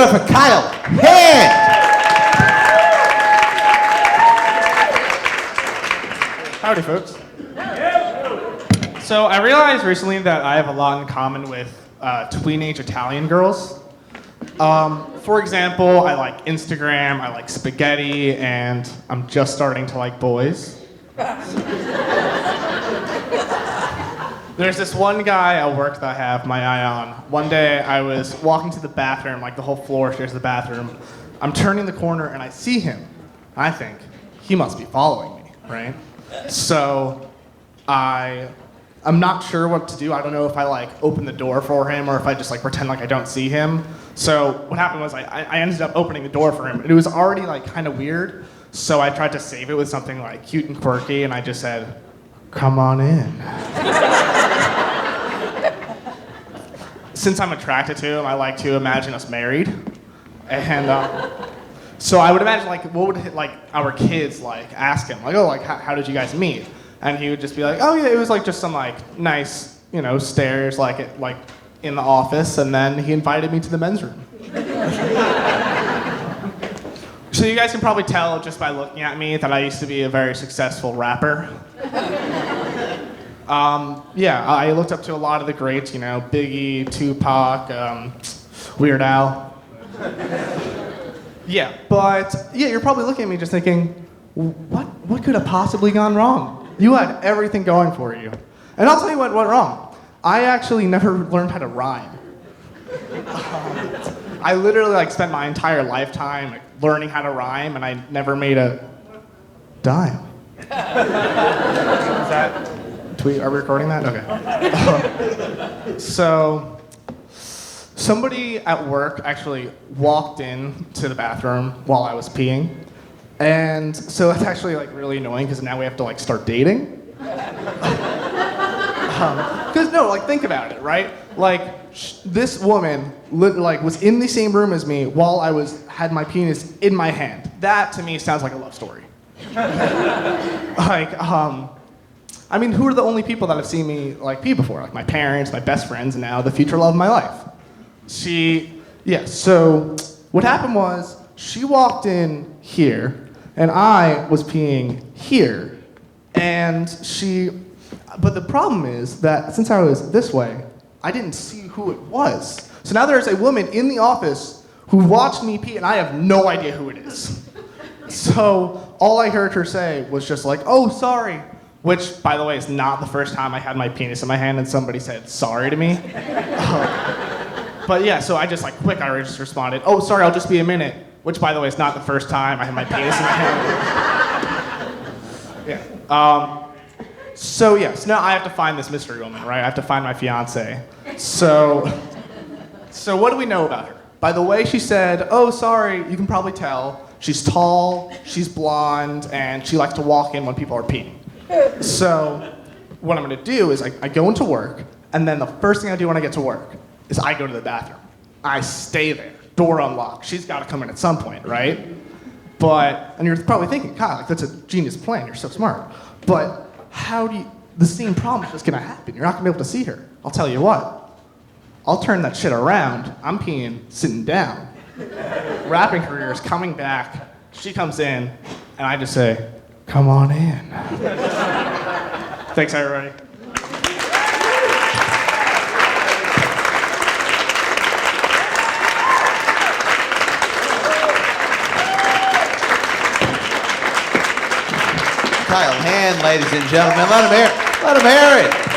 up for Kyle Hand. Howdy, folks. So I realized recently that I have a lot in common with tween-age Italian girls. For example, I like Instagram, I like spaghetti, and I'm just starting to like boys. There's this one guy at work that I have my eye on. One day I was walking to the bathroom, like the whole floor shares the bathroom. I'm turning the corner and I see him. I think, he must be following me, right? So I'm not sure what to do. I don't know if I like open the door for him or if I just like pretend like I don't see him. So what happened was I ended up opening the door for him. And it was already like kind of weird. So I tried to save it with something like cute and quirky, and I just said, "Come on in." Since I'm attracted to him, I like to imagine us married. And so I would imagine like what would like our kids like ask him, like, "Oh, like how did you guys meet?" And he would just be like, "Oh yeah, it was like just some like nice, stairs like in the office," and then he invited me to the men's room. So you guys can probably tell just by looking at me that I used to be a very successful rapper. Yeah, I looked up to a lot of the greats, Biggie, Tupac, Weird Al. Yeah, but you're probably looking at me just thinking, what could have possibly gone wrong? You had everything going for you. And I'll tell you what went wrong. I actually never learned how to rhyme. I literally spent my entire lifetime learning how to rhyme, and I never made a dime. Is that tweet? Are we recording that? Okay. So somebody at work actually walked in to the bathroom while I was peeing. And so it's actually really annoying because now we have to start dating. Because think about it, right? This woman was in the same room as me while I had my penis in my hand. That to me sounds like a love story. I mean, who are the only people that have seen me pee before? My parents, my best friends, and now the future love of my life. So what happened was she walked in here, and I was peeing here, but the problem is that since I was this way, I didn't see who it was. So now there's a woman in the office who watched me pee, and I have no idea who it is. So all I heard her say was just "Oh, sorry," which, by the way, is not the first time I had my penis in my hand and somebody said sorry to me. But yeah, so I just I just responded, "Oh, sorry, I'll just be a minute," which, by the way, is not the first time I had my penis in my hand. Yeah. So now I have to find this mystery woman, right? I have to find my fiance. So what do we know about her? By the way she said, "Oh, sorry," you can probably tell she's tall, she's blonde, and she likes to walk in when people are peeing. So what I'm gonna do is I go into work, and then the first thing I do when I get to work is I go to the bathroom. I stay there, door unlocked. She's gotta come in at some point, right? And you're probably thinking, "Kyle, that's a genius plan, you're so smart." But the same problem is just gonna happen. You're not gonna be able to see her. I'll tell you what, I'll turn that shit around. I'm peeing, sitting down. Rapping career is coming back. She comes in, and I just say, "Come on in." Thanks, everybody. Kyle Hand, ladies and gentlemen. Let him hear it.